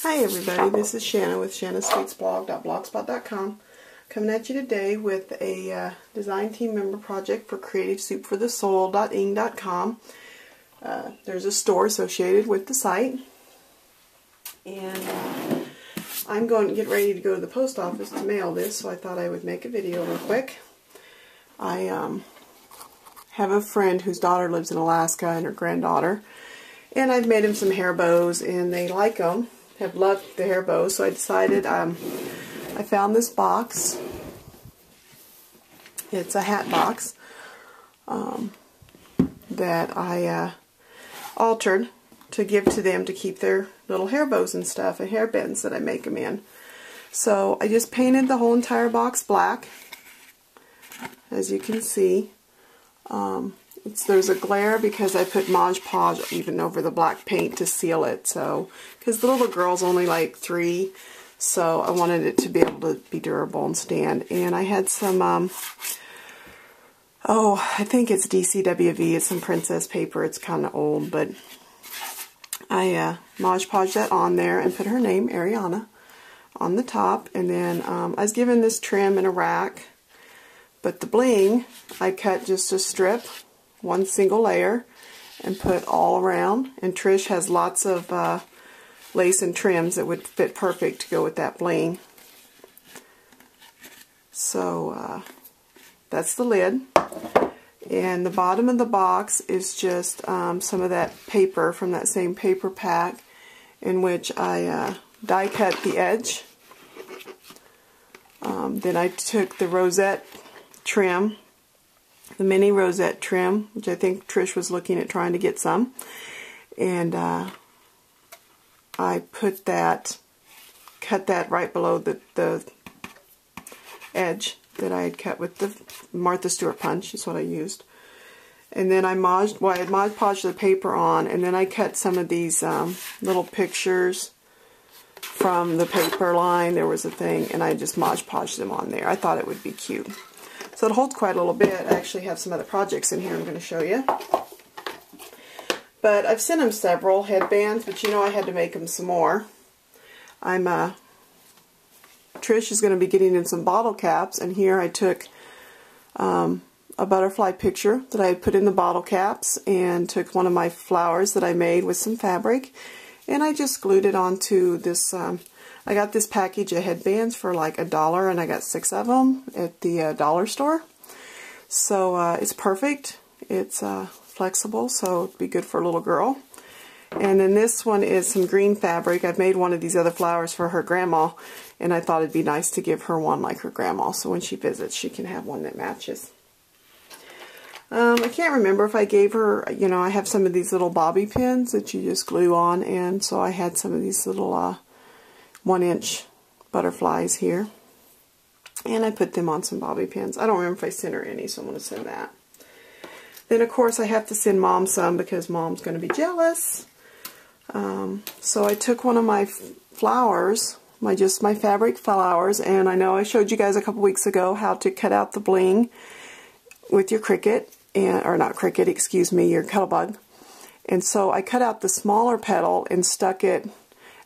Hi everybody, this is Shanna with shannasweetsblog.blogspot.com, coming at you today with a design team member project for creativesoupforthesoul.ing.com. There's a store associated with the site, and I'm going to get ready to go to the post office to mail this, so I thought I would make a video real quick. I have a friend whose daughter lives in Alaska, and her granddaughter, and I've made them some hair bows, and they like them. Have loved the hair bows, so I decided I found this box. It's a hat box that I altered to give to them to keep their little hair bows and stuff and hair bends that I make them in. So I just painted the whole entire box black, as you can see. There's a glare because I put Mod Podge even over the black paint to seal it. So, because the little girl's only like 3, so I wanted it to be able to be durable and stand. And I had some, I think it's DCWV. It's some princess paper. It's kind of old, but I Mod Podged that on there and put her name, Ariana, on the top. And then I was given this trim in a rack, but the bling I cut just a strip, one single layer, and put all around. And Trish has lots of lace and trims that would fit perfect to go with that bling. So that's the lid. And the bottom of the box is just some of that paper from that same paper pack, in which I die cut the edge. Then I took the rosette trim, the mini rosette trim, which I think Trish was looking at trying to get some, and I put that, cut that right below the edge that I had cut with the Martha Stewart punch, is what I used. And then I had Mod Podged the paper on, and then I cut some of these little pictures from the paper line. There was a thing, and I just Mod Podged them on there. I thought it would be cute. So it holds quite a little bit. I actually have some other projects in here I'm going to show you. But I've sent them several headbands, but you know I had to make them some more. Trish is going to be getting in some bottle caps, and here I took a butterfly picture that I had put in the bottle caps, and took one of my flowers that I made with some fabric, and I just glued it onto this. I got this package of headbands for like $1, and I got 6 of them at the dollar store. So it's perfect. It's flexible, so it'd be good for a little girl. And then this one is some green fabric. I've made one of these other flowers for her grandma, and I thought it'd be nice to give her one like her grandma, so when she visits she can have one that matches. I can't remember if I gave her, you know, I have some of these little bobby pins that you just glue on, and so I had some of these little 1-inch butterflies here, and I put them on some bobby pins. I don't remember if I sent her any, so I'm going to send that. Then of course I have to send Mom some because Mom's going to be jealous. So I took one of my flowers, my fabric flowers, and I know I showed you guys a couple weeks ago how to cut out the bling with your Cricut, or not Cricut, excuse me, your Cuttlebug. And so I cut out the smaller petal and stuck it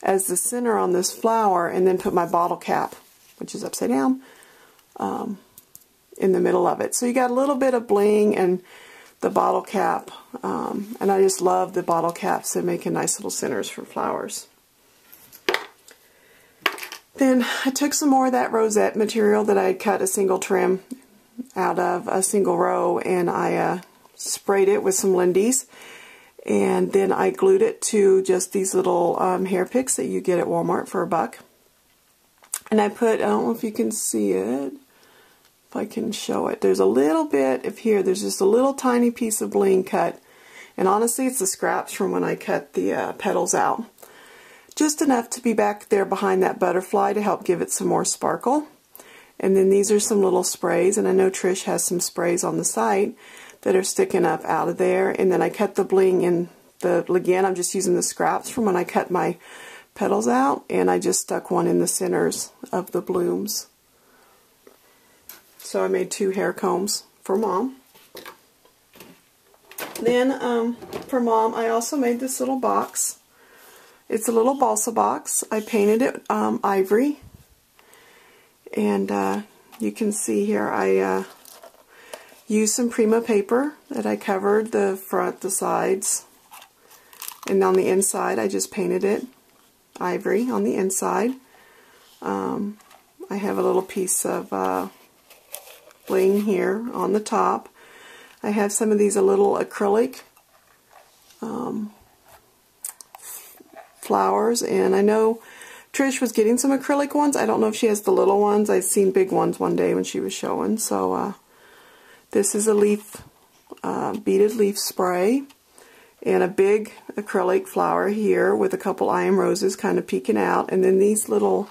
as the center on this flower, and then put my bottle cap, which is upside down, in the middle of it. So you got a little bit of bling and the bottle cap, and I just love the bottle caps. They make nice little centers for flowers. Then I took some more of that rosette material that I had cut a single trim out of a single row, and I sprayed it with some Lindy's. And then I glued it to just these little hair picks that you get at Walmart for $1. And I put, I don't know if you can see it, if I can show it. There's a little bit of here, there's just a little tiny piece of bling cut. And honestly, it's the scraps from when I cut the petals out. Just enough to be back there behind that butterfly to help give it some more sparkle. And then these are some little sprays, and I know Trish has some sprays on the site that are sticking up out of there. And then I cut the bling in again, I'm just using the scraps from when I cut my petals out, and I just stuck one in the centers of the blooms. So I made 2 hair combs for Mom. Then for Mom, I also made this little box It's a little balsa box. I painted it ivory, and you can see here I used some Prima paper that I covered the front, the sides, and on the inside I just painted it ivory on the inside. I have a little piece of bling here on the top. I have some of these little acrylic flowers, and I know Trish was getting some acrylic ones. I don't know if she has the little ones. I've seen big ones one day when she was showing. So this is a leaf, beaded leaf spray, and a big acrylic flower here with a couple iron roses kind of peeking out, and then these little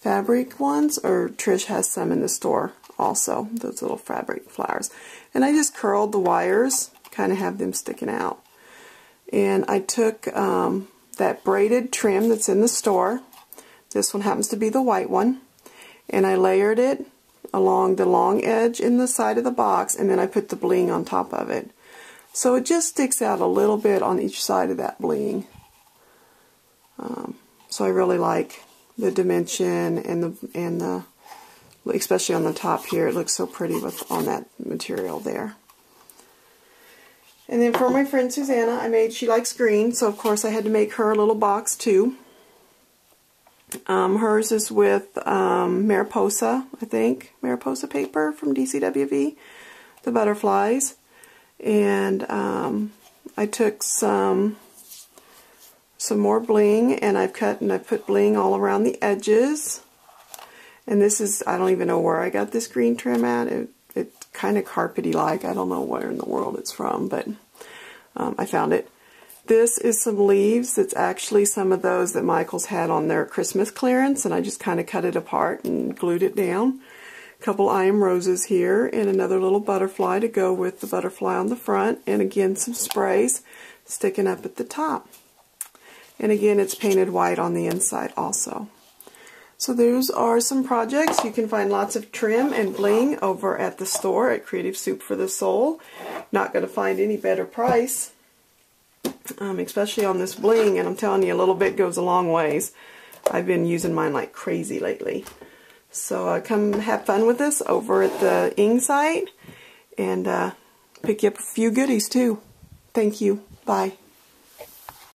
fabric ones, or Trish has some in the store also, those little fabric flowers. And I just curled the wires, kind of have them sticking out. And I took that braided trim that's in the store. This one happens to be the white one. And I layered it along the long edge in the side of the box, and then I put the bling on top of it. So it just sticks out a little bit on each side of that bling. So I really like the dimension and the especially on the top here. It looks so pretty with on that material there. And then for my friend Susanna, she likes green, so of course I had to make her a little box too. Hers is with Mariposa, I think, Mariposa paper from DCWV, the butterflies. And I took some more bling, and I've cut and I put bling all around the edges. And this is, I don't even know where I got this green trim at. It's kind of carpety-like. I don't know where in the world it's from, but I found it. This is some leaves. It's actually some of those that Michael's had on their Christmas clearance, and I just kind of cut it apart and glued it down. A couple iron roses here, and another little butterfly to go with the butterfly on the front, and again some sprays sticking up at the top. And again, it's painted white on the inside also. So those are some projects. You can find lots of trim and bling over at the store at Creative Soup for the Soul. Not going to find any better price, especially on this bling. And I'm telling you, a little bit goes a long ways. I've been using mine like crazy lately. So come have fun with this over at the Ing site, and pick you up a few goodies too. Thank you. Bye.